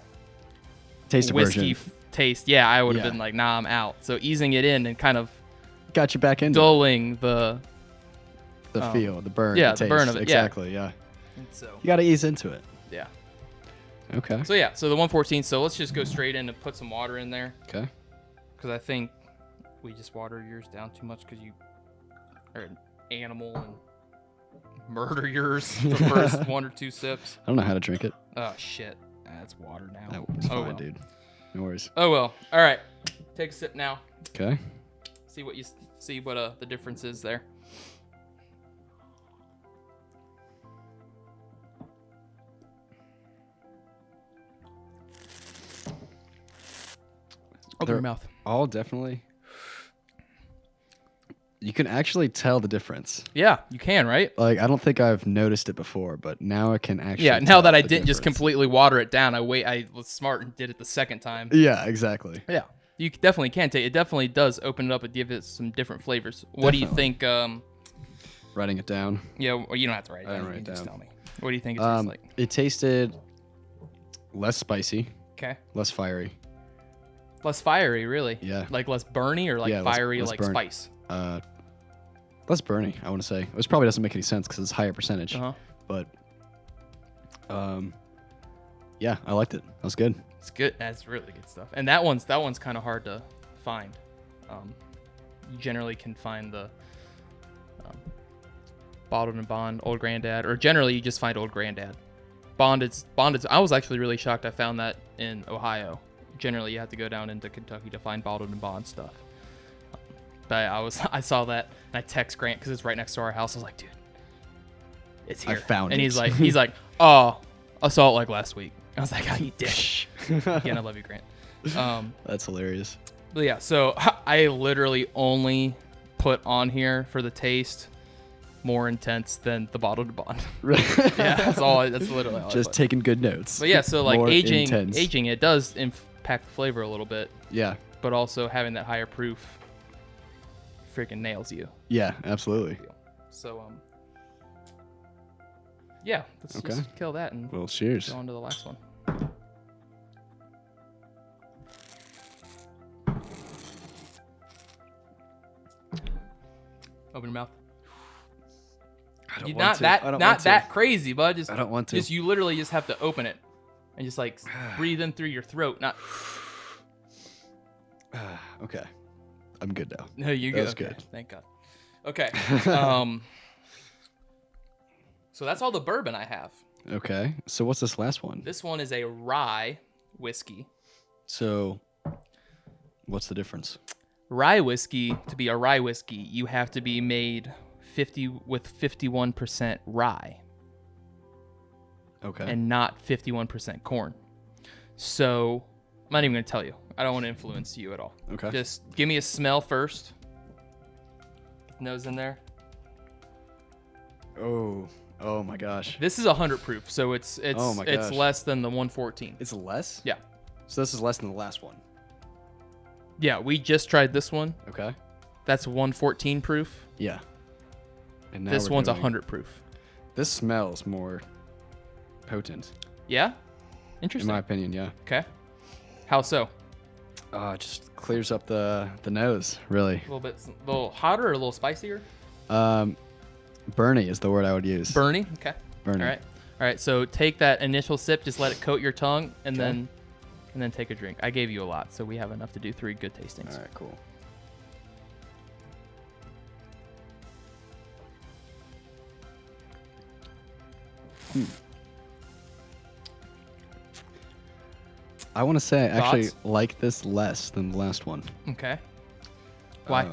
Taste whiskey aversion. taste, yeah, I would have Yeah. been like, nah, I'm out. So easing it in and kind of Got you back into dulling the the feel, the burn. yeah, the the burn taste. of it, Exactly. Yeah. so You got to ease into it. yeah. Okay. So yeah, so the 114. So let's just go straight in and put some water in there, Okay. because I think we just water yours down too much because you are an animal and murder yours the first 1 or 2 sips. I don't know how to drink it. Oh shit, that's water now. That was fine, well. dude. No worries. Oh well. All right, take a sip now. Okay. See what the difference is there. Open your mouth. All definitely. You can actually tell the difference. Yeah, you can, right? Like, I don't think I've noticed it before, but now I can actually. Yeah, now tell that I the didn't just difference. completely water it down, I was smart and did it the second time. Yeah, exactly. Yeah, you definitely can take it. Definitely does open it up and give it some different flavors. What do you think? Writing it down. Yeah, well, you don't have to write it I down. don't You write can it just down. tell me. What do you think it tastes like? It tasted less spicy, Okay. less fiery. Less fiery, really? Yeah. Like less burny or like Yeah, less- fiery, less like burn. spice? Less burny, I want to say. It probably doesn't make any sense because it's higher percentage. Uh-huh. But, yeah, I liked it. That was good. It's good. That's really good stuff. And that one's kind of hard to find. You generally can find the Bottled and Bond, Old Granddad, or generally you just find Old Granddad. Bonded. I was actually really shocked. I found that in Ohio. Generally, you have to go down into Kentucky to find Bottled and Bond stuff. But I saw that and I text Grant because it's right next to our house. I was like, dude, it's here. I found and it. he's like, oh, I saw it like last week. I was like, oh, you dick. Again, I love you, Grant. That's hilarious. But yeah, so I literally only put on here for the taste more intense than the Bottled and Bond. Yeah, that's all. That's literally all. Just I put. taking good notes. But yeah, so like More aging, intense. it does impact the flavor a little bit, Yeah. but also having that higher proof freaking nails you. Yeah, absolutely. So yeah, let's Okay. just kill that and Well, cheers. go on to the last one. Open your mouth. I don't You, want not to. that, I don't not want to. that crazy, bud. Just I don't want to. Just you literally just have to open it and just like breathe in through your throat. Not. Okay. I'm good now. No, you That good. was Okay, good. thank God. Okay. So that's all the bourbon I have. Okay. So what's this last one? This one is a rye whiskey. So what's the difference? Rye whiskey, to be a rye whiskey, you have to be made 51% rye Okay. and not 51% corn. So I'm not even going to tell you. I don't want to influence you at all. Okay. Just give me a smell first. Nose in there. Oh my gosh. This is 100 proof, so it's Oh my it's gosh. less than the 114. It's less? Yeah. So this is less than the last one. Yeah, we just tried this one. Okay. That's 114 proof. Yeah. And now This we're one's doing- 100 proof. This smells more potent, Yeah? in Interesting. my opinion. Yeah. Okay. How so? It just clears up the nose, really. A little hotter or a little spicier? Burny is the word I would use. Burny? Okay. Burny. All right. So take that initial sip, just let it coat your tongue, and Okay. then take a drink. I gave you a lot, so we have enough to do 3 good tastings. All right. Cool. I want to say I actually Thoughts? like this less than the last one. Okay. Why?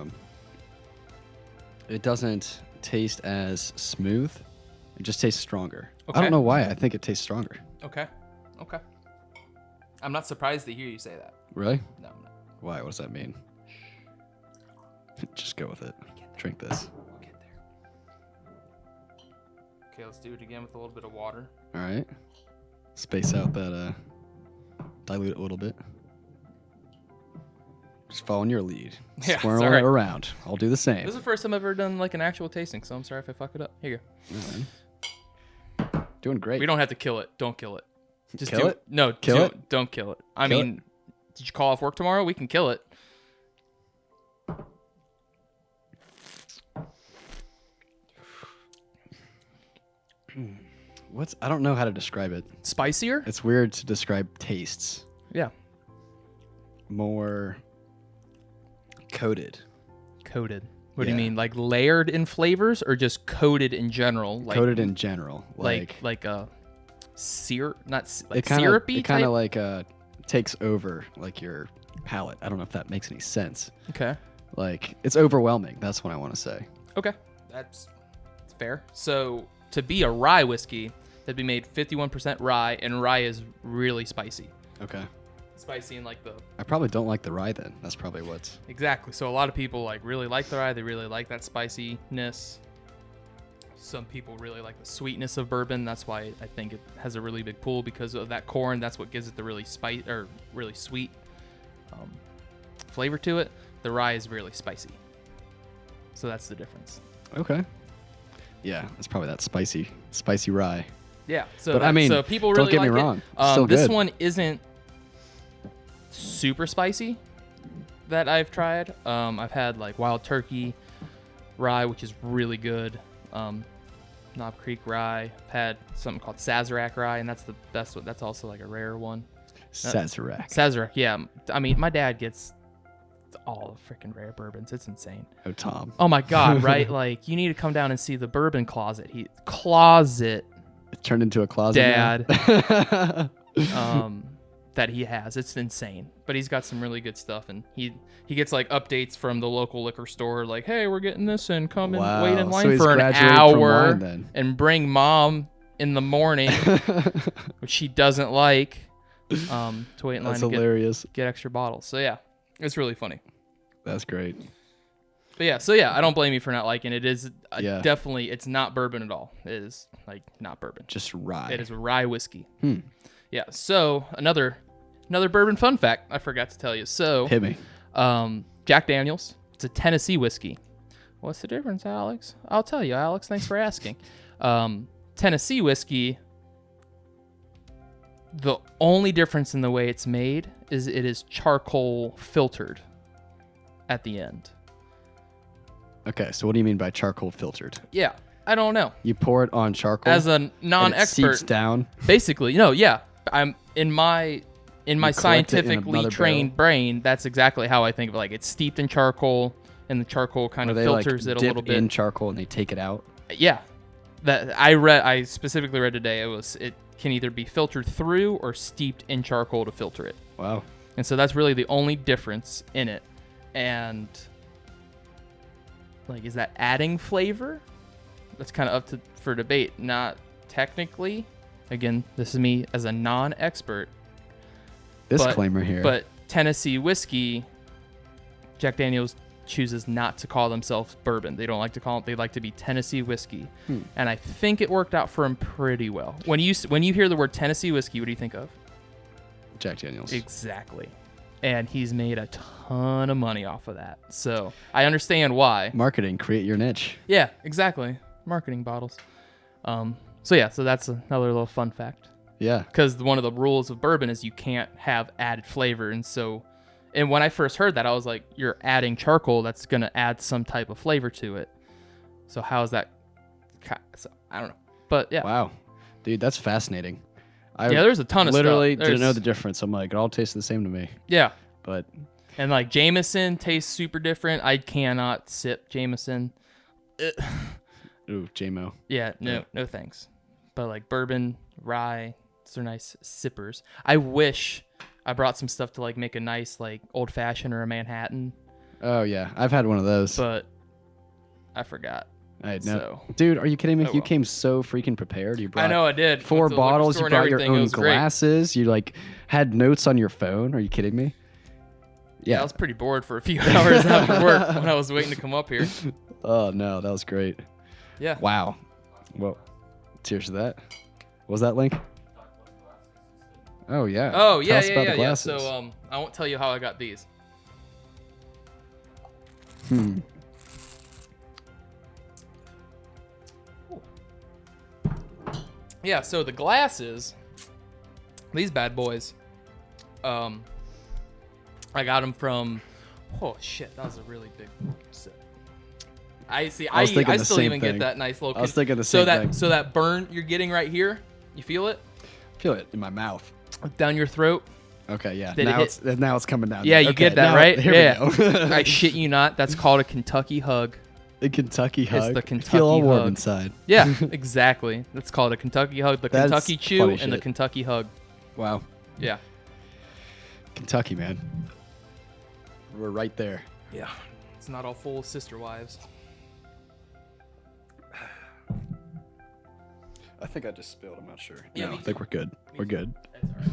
It doesn't taste as smooth. It just tastes stronger. I Okay. don't know why. I think it tastes stronger. Okay. I'm not surprised to hear you say that. Really? No, I'm not. Why? What does that mean? Just go with it. Drink this. We'll get there. Okay, let's do it again with a little bit of water. All right. Space out that, dilute it a little bit. Just following your lead. Yeah, Swirl sorry. it around. I'll do the same. This is the first time I've ever done like an actual tasting, so I'm sorry if I fuck it up. Here you go. All right. Doing great. We don't have to kill it. Don't kill it. Just Kill do it? No, Kill do- it? Don't kill it. I Kill mean, did you call off work tomorrow? We can kill it. I don't know how to describe it. Spicier? It's weird to describe tastes. Yeah. More coated. Coated. What do you Yeah. mean? Like layered in flavors or just coated in general? Like, Coated in general. like a syrup, not like it kinda, syrupy it kind type? of like takes over like your palate. I don't know if that makes any sense. Okay. Like it's overwhelming. That's what I want to say. Okay. That's fair. So to be a rye whiskey, that'd be made 51% rye, and rye is really spicy. Okay. spicy and like the I probably don't like the rye then. That's probably what's. exactly. So a lot of people like really like the rye. They really like that spiciness. Some people really like the sweetness of bourbon. That's why I think it has a really big pull because of that corn. That's what gives it the really really sweet flavor to it. The rye is really spicy. So that's the difference. Okay. Yeah, it's probably that spicy rye. Yeah. So But I mean, so people don't really get like me it. wrong. It's still This good. one isn't super spicy that I've tried. I've had like Wild Turkey rye, which is really good. Knob Creek rye. I've had something called Sazerac rye, and that's the best one. That's also like a rare one. Sazerac. Sazerac, yeah. I mean, my dad gets all the freaking rare bourbons. It's insane. Oh, Tom. Oh my God, right? Like, you need to come down and see the bourbon closet. Closet It turned into a closet. Dad. Now. That he has. It's insane. But he's got some really good stuff, and he gets like updates from the local liquor store, like, hey, we're getting this in. Come and wait in Wow. So line he's for an graduated from hour wine, then. and bring mom in the morning, which she doesn't like, to wait in line That's to hilarious. get extra bottles. So yeah, it's really funny. That's great. But yeah, so yeah, I don't blame you for not liking it. It is Yeah. definitely, it's not bourbon at all. It is like not bourbon. Just rye. It is rye whiskey. Hmm. Yeah. So another bourbon fun fact I forgot to tell you. So Hit me. Jack Daniels. It's a Tennessee whiskey. What's the difference, Alex? I'll tell you, Alex. Thanks for asking. Tennessee whiskey. The only difference in the way it's made is it is charcoal filtered at the end. Okay, so what do you mean by charcoal filtered? Yeah, I don't know. You pour it on charcoal. As a and it non-expert, seeps down. basically, yeah. I'm in my collect it in scientifically another trained brain. That's exactly how I think of it. Like, it's steeped in charcoal, and the charcoal kind Or of they filters like it a dip little bit. in charcoal and they take it out. Yeah, that I specifically read today. It can either be filtered through or steeped in charcoal to filter it. Wow. And so that's really the only difference in it. And like, is that adding flavor? That's kind of up for debate. Not technically. Again, this is me as a non-expert. Disclaimer here. But Tennessee whiskey, Jack Daniels chooses not to call themselves bourbon. They don't like to call it. They like to be Tennessee whiskey. And I think it worked out for him pretty well. When you hear the word Tennessee whiskey, what do you think of? Jack Daniels. Exactly. And he's made a ton of money off of that. So I understand why. Marketing, create your niche. Yeah, exactly. Marketing bottles. So that's another little fun fact. Yeah. Because one of the rules of bourbon is you can't have added flavor. And when I first heard that, I was like, you're adding charcoal. That's going to add some type of flavor to it. So how is that? So, I don't know. But yeah. Wow. Dude, that's fascinating. There's a ton of stuff. Literally didn't know the difference. I'm like, it all tastes the same to me. Yeah. But. And like Jameson tastes super different. I cannot sip Jameson. Ooh, JMO. Yeah, no thanks. But like bourbon, rye, those are nice sippers. I wish I brought some stuff to like make a nice like old fashioned or a Manhattan. Oh yeah, I've had one of those. But I forgot. I had no. So. Dude, are you kidding me? Oh, You well. came so freaking prepared. You brought. I know I did. 4 Went to the liquor bottles. store You and brought your everything. It own was great. glasses. You like had notes on your phone. Are you kidding me? Yeah, I was pretty bored for a few hours after work when I was waiting to come up here. Oh no, that was great. Yeah. Wow. Well, cheers to that. What was that, Link? Oh yeah. Oh yeah, Tell us yeah, about yeah, the yeah. glasses. So I won't tell you how I got these. Yeah, so the glasses, these bad boys, I got them from, oh shit, that was a really big sip. I still even get that nice little. I was thinking the same thing. So that burn you're getting right here, you feel it? Feel it in my mouth. Down your throat. Okay, yeah. Did it Now it's coming down. Yeah, you Okay, get that, now- right? Here Yeah. we go. I shit you not. That's called a Kentucky hug. The Kentucky hug. the I Kentucky feel all warm hug. inside. Yeah, exactly. That's called a Kentucky hug. The That's Kentucky chew funny and the shit. Kentucky hug. Wow. Yeah. Kentucky, man. We're right there. Yeah. It's not all full of sister wives. I think I just spilled. I'm not sure. Yeah, no, me I think we're good. We're good. That's all right.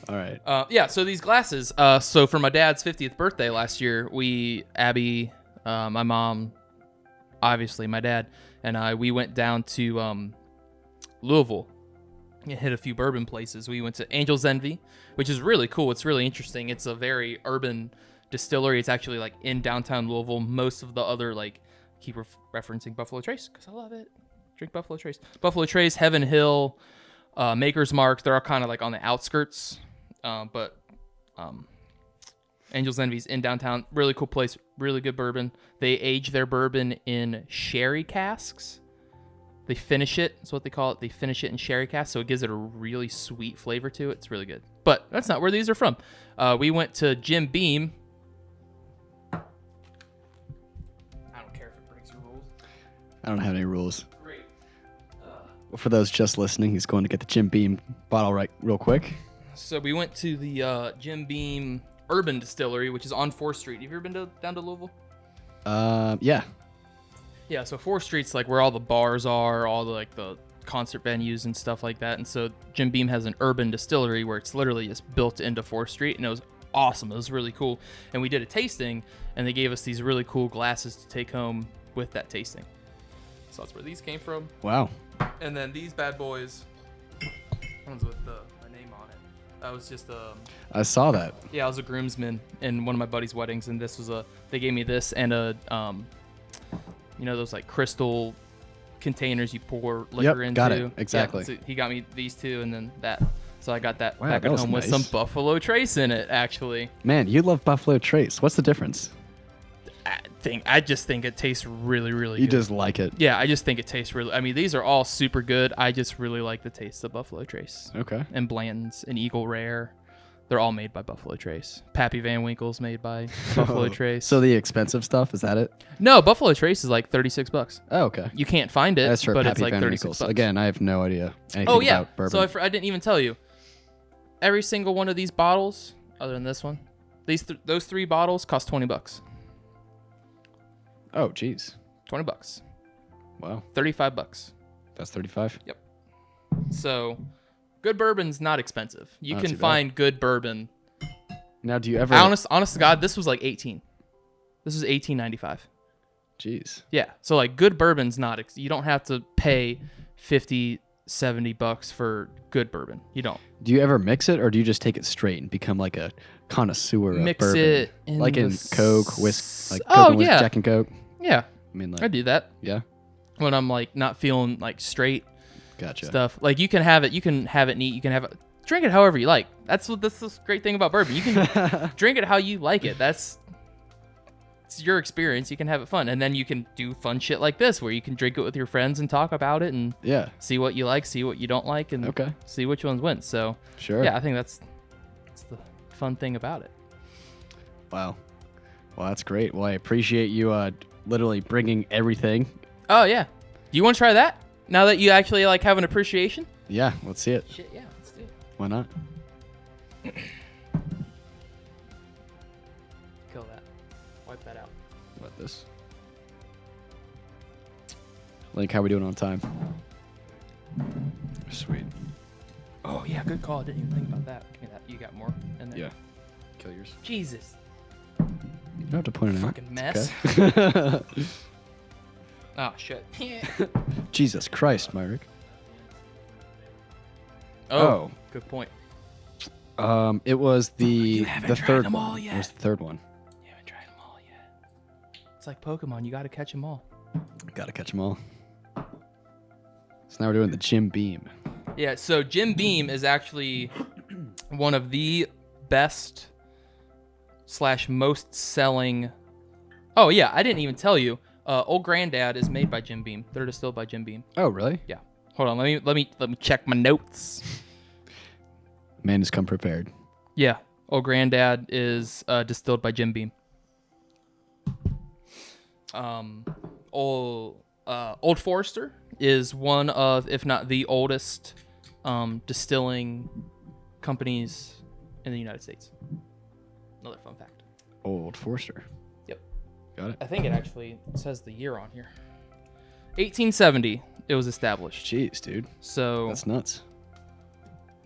All right. Yeah, so these glasses. So for my dad's 50th birthday last year, Abby, my mom, obviously my dad, and we went down to Louisville and hit a few bourbon places. We went to Angel's Envy, which is really cool. It's really interesting. It's a very urban distillery. It's actually like in downtown Louisville. Most of the other keep referencing Buffalo Trace because I love it. Drink Buffalo Trace. Buffalo Trace, Heaven Hill, Maker's Mark. They're all kind of like on the outskirts. But Angel's Envy's in downtown. Really cool place. Really good bourbon. They age their bourbon in sherry casks. They finish it. That's what they call it. They finish it in sherry casks, so it gives it a really sweet flavor to it. It's really good. But that's not where these are from. We went to Jim Beam. I don't care if it breaks your rules. I don't have any rules. Great. For those just listening, he's going to get the Jim Beam bottle right real quick. So we went to the Jim Beam Urban Distillery, which is on 4th Street. Have you ever been down to Louisville? Yeah. Yeah, so 4th Street's like where all the bars are, all the the concert venues and stuff like that. And so Jim Beam has an urban distillery where it's literally just built into 4th Street, and it was awesome. It was really cool. And we did a tasting, and they gave us these really cool glasses to take home with that tasting. So that's where these came from. Wow. And then these bad boys, one's with my name on it. That was just I saw that. yeah, I was a groomsman in one of my buddy's weddings, and this was they gave me this and a those like crystal containers you pour liquor into. Got it. Exactly. Yeah, so he got me these two and then that. So I got that Wow, back that at was home with nice. some Buffalo Trace in it, actually. Man, you love Buffalo Trace. What's the difference? I just think it tastes really, really good. You just like it. Yeah, I just think it tastes really... I mean, these are all super good. I just really like the taste of Buffalo Trace. Okay. And Blanton's and Eagle Rare. They're all made by Buffalo Trace. Pappy Van Winkle's made by Buffalo Trace. So the expensive stuff, is that it? No, Buffalo Trace is like $36. Oh, okay. You can't find it, That's for but Pappy it's like Van $36. Winkle's. Again, I have no idea anything Oh, yeah. about bourbon. So I didn't even tell you. Every single one of these bottles, other than this one, those 3 bottles cost $20. Oh, geez. $20. Wow. $35. That's 35? Yep. So, good bourbon's not expensive. You Not can too bad. find good bourbon. Now, do you ever... Honest to God, this was like 18. This was $18.95. Jeez. Yeah. So like good bourbon's not. You don't have to pay $50-$70 for good bourbon. You don't. Do you ever mix it, or do you just take it straight and become like a connoisseur of Mix bourbon? it in like in the Coke, whisk, like Oh, Coke and whisk, yeah. Jack and Coke? Yeah. I mean, I like, do that yeah, when I'm like not feeling like straight gotcha. stuff. Like you can have it neat. You can have it. Drink it however you like. That's the great thing about bourbon. You can drink it how you like it. It's your experience. You can have it fun, and then you can do fun shit like this, where you can drink it with your friends and talk about it, and Yeah, see what you like, see what you don't like, and okay, see which ones win. So sure. yeah, I think that's the fun thing about it. Wow. Well, that's great. Well, I appreciate you literally bringing everything. Oh yeah, do you want to try that now that you actually like have an appreciation? Yeah, let's see it. Shit, yeah, let's do it. Why not? Kill that. Wipe that out. What this? Link, how we doing on time? Sweet. Oh yeah, good call. I didn't even think about that. Give me that. You got more in there. Yeah. Kill yours. Jesus. You don't have to point it out. Fucking mess. Okay. Oh shit. Jesus Christ, Myrick. Oh, good point. It was the haven't tried third them one. all It yet. was the third one. You haven't tried them all yet. It's like Pokemon. You got to catch them all. Gotta catch them all. So now we're doing the Jim Beam. Yeah. So Jim Beam is actually one of the best / most selling. Oh yeah, I didn't even tell you. Old Granddad is made by Jim Beam. They're distilled by Jim Beam. Oh, really? Yeah. Hold on. Let me check my notes. Man has come prepared. Yeah. Old Granddad is distilled by Jim Beam. Old Forester is one of, if not the oldest, distilling companies in the United States. Another fun fact. Old Forster. Yep. Got it. I think it actually says the year on here. 1870 it was established. Jeez, dude. So That's nuts.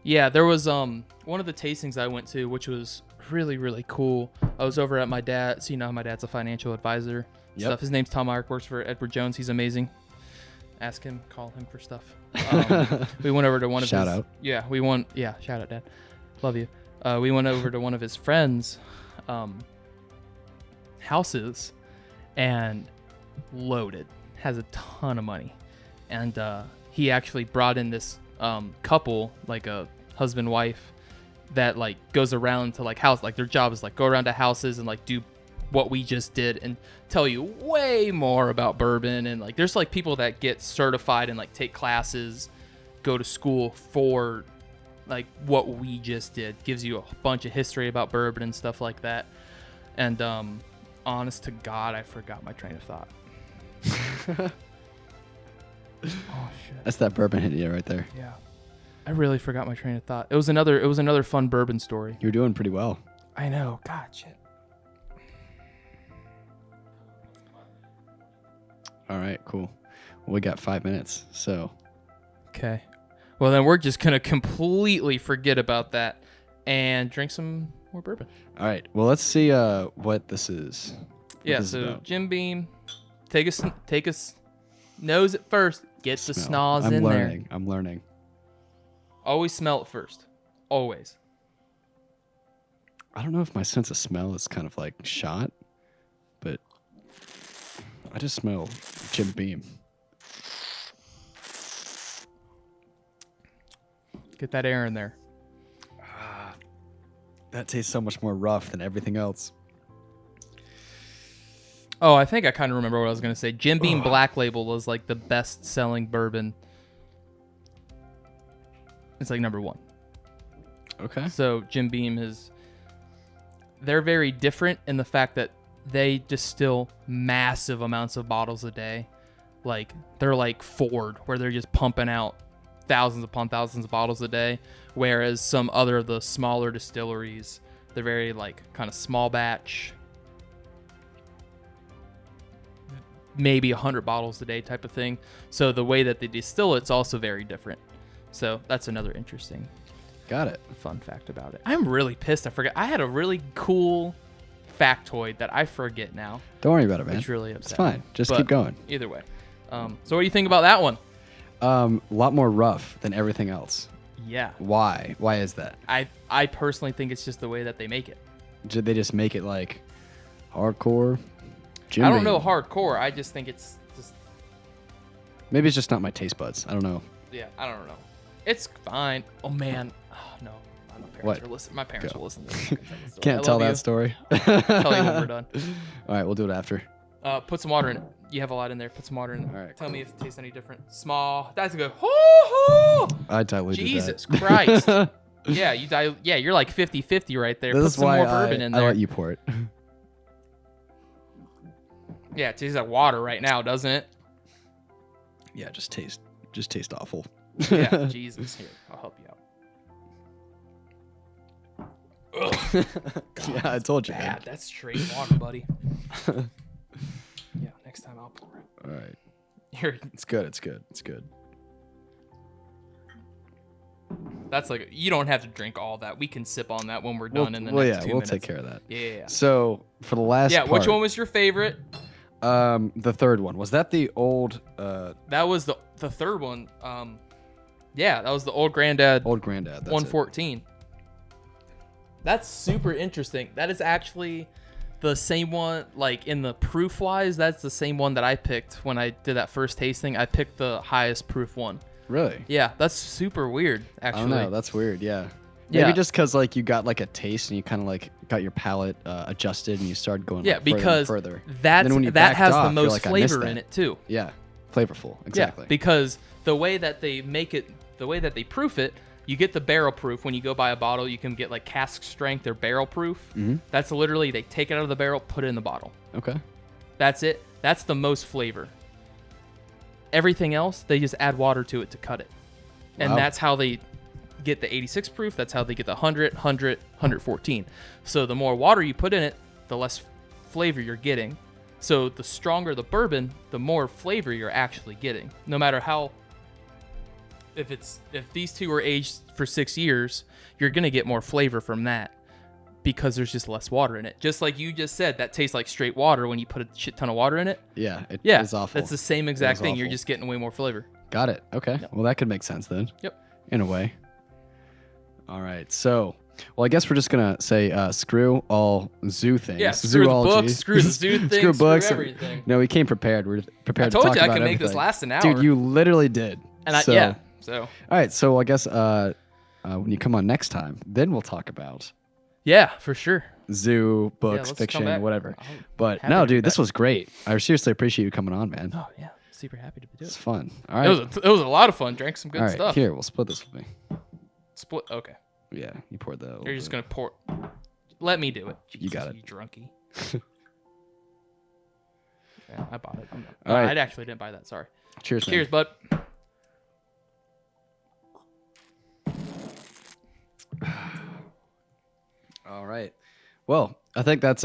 Yeah, there was one of the tastings I went to, which was really, really cool. I was over at my dad. So you know, my dad's a financial advisor. Yep. Stuff. His name's Tom Myrick, works for Edward Jones. He's amazing. Ask him, call him for stuff. We went over to one of Shout his. out. Yeah, we went. Yeah, shout out, Dad. Love you. We went over to one of his friends' houses, and loaded, has a ton of money, and he actually brought in this couple, like a husband wife, that like goes around to like house, like their job is like go around to houses and like do what we just did and tell you way more about bourbon. And like there's like people that get certified and like take classes, go to school for like what we just did. Gives you a bunch of history about bourbon and stuff like that. And honest to God, I forgot my train of thought. Oh shit. That's that bourbon hitting you right there. Yeah. I really forgot my train of thought. It was another fun bourbon story. You're doing pretty well. I know. God, shit. All right, cool. Well, we got 5 minutes, so. Okay. Well, then we're just going to completely forget about that and drink some more bourbon. All right. Well, let's see what this is. Yeah, this is so about. Jim Beam, take us nose it first. Get the Smell. snoz in there. I'm learning. Always smell it first. Always. I don't know if my sense of smell is kind of like shot, but I just smell Jim Beam. Get that air in there. That tastes so much more rough than everything else. Oh, I think I kind of remember what I was going to say. Jim Beam Black Label was like the best selling bourbon. It's like number 1. Okay. So Jim Beam they're very different in the fact that they distill massive amounts of bottles a day. Like they're like Ford, where they're just pumping out thousands upon thousands of bottles a day. Whereas some other of the smaller distilleries, they're very like kind of small batch, maybe 100 bottles a day type of thing. So the way that they distill it's also very different. So that's another interesting Got it. fun fact about it. I'm really pissed I forgot. I had a really cool factoid that I forget now. Don't worry about it, man. It's really It's upsetting. fine. Just But keep going. Either way. So what do you think about that one? A lot more rough than everything else. Yeah. Why? Why is that? I personally think it's just the way that they make it. Did they just make it like hardcore? Jim I don't Beam? know hardcore. I just think it's just, Maybe it's just not my taste buds. I don't know. yeah, I don't know. It's fine. Oh, man. Oh, no. My parents What? are listening. My parents Go. will listen to this. fucking story. Can't I tell love that you. story. Tell you when we're done. All right, we'll do it after. Put some water in it. You have a lot in there. Put some water in there. All right, Tell me if it tastes any different. Small. That's a good. Hoo-hoo! I diluted Jesus that. Christ. Yeah, yeah, you're like 50-50 right there. This Put is some why more bourbon in I there. let you pour it. Yeah, it tastes like water right now, doesn't it? Yeah, just taste awful. Yeah, Jesus. Here, I'll help you out. Yeah, I told you, Bad. man. That's straight water, buddy. Yeah, next time I'll pour it. All right, Here, it's good. It's good. It's good. that's like, you don't have to drink all that. We can sip on that when we're done in the well, next yeah, 2 we'll minutes. take care of that. Yeah. So for the last Yeah, which part, one was your favorite? the third one, was that the old That was the third one. Yeah, that was the old granddad old granddad? That's 114. That's super interesting. That is actually the same one, like in the proof wise, that's the same one that I picked when I did that first tasting. I picked the highest proof one. it? Really? Yeah, that's super weird, actually. I don't know. That's weird. Yeah. Yeah. Maybe just because like you got like a taste and you kind of like got your palate adjusted and you started going Yeah, like, further and because further. that Then when you that backed has off, the you're most like, I missed flavor in that. it too. Yeah, flavorful. Exactly. Yeah, because the way that they make it, the way that they proof it, you get the barrel proof. When you go buy a bottle, you can get like cask strength or barrel proof. Mhm. That's literally, they take it out of the barrel, put it in the bottle. Okay. That's it. That's the most flavor. Everything else, they just add water to it to cut it. And Wow. that's how they get the 86 proof. That's how they get the 100, 114. So the more water you put in it, the less flavor you're getting. So the stronger the bourbon, the more flavor you're actually getting. No matter how if these two are aged for 6 years, you're gonna get more flavor from that because there's just less water in it. Just like you just said, that tastes like straight water when you put a shit ton of water in it. Yeah, it Yeah, is awful. that's the same exact thing. You're awful. just getting way more flavor. Got it. Okay. Well, that could make sense then. Yep. In a way. All right. So, well, I guess we're just gonna say screw all zoo things. Yeah, screw the Zoology. books, screw the zoo things, screw books. everything. No, we came prepared. We're prepared I told to talk you I about could make this everything. last an hour. Dude, you literally did. And so, yeah. So. All right. So I guess when you come on next time, then we'll talk about Yeah, for sure. zoo, books, let's come fiction, back. whatever. I'm But happy no, to be dude, this back. was great. I seriously appreciate you coming on, man. Oh yeah, super happy to do It's it. fun. All right. It was a lot of fun. Drank some good All right. stuff. Here, we'll split this with me. Split. Okay. Yeah, you poured the. You're just gonna pour. Let me do it. You got it. You drunkie. Yeah, I bought it. All right. I actually didn't buy that. Sorry. Cheers, man. Cheers, bud. All right. Well, I think that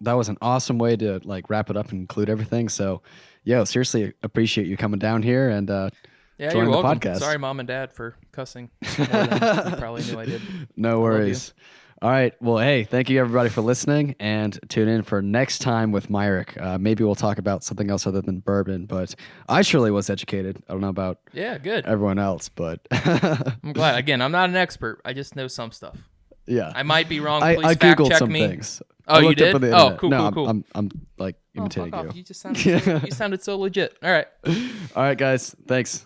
was an awesome way to like wrap it up and include everything. So, yo, seriously appreciate you coming down here and Yeah, joining you're the welcome. podcast. Sorry, mom and dad, for cussing more than you probably knew I did. No worries. All right. Well, hey, thank you everybody for listening, and tune in for next time with Myrick. Maybe we'll talk about something else other than bourbon, but I surely was educated. I don't know about Yeah, good. everyone else, but I'm glad. Again, I'm not an expert. I just know some stuff. yeah. I might be wrong. I Please fact googled check some me. things. Oh, I you looked up did? on the Oh, internet. cool, no, cool, cool. I'm like Oh, imitating fuck you. off. You just sounded so legit. All right. All right, guys. Thanks.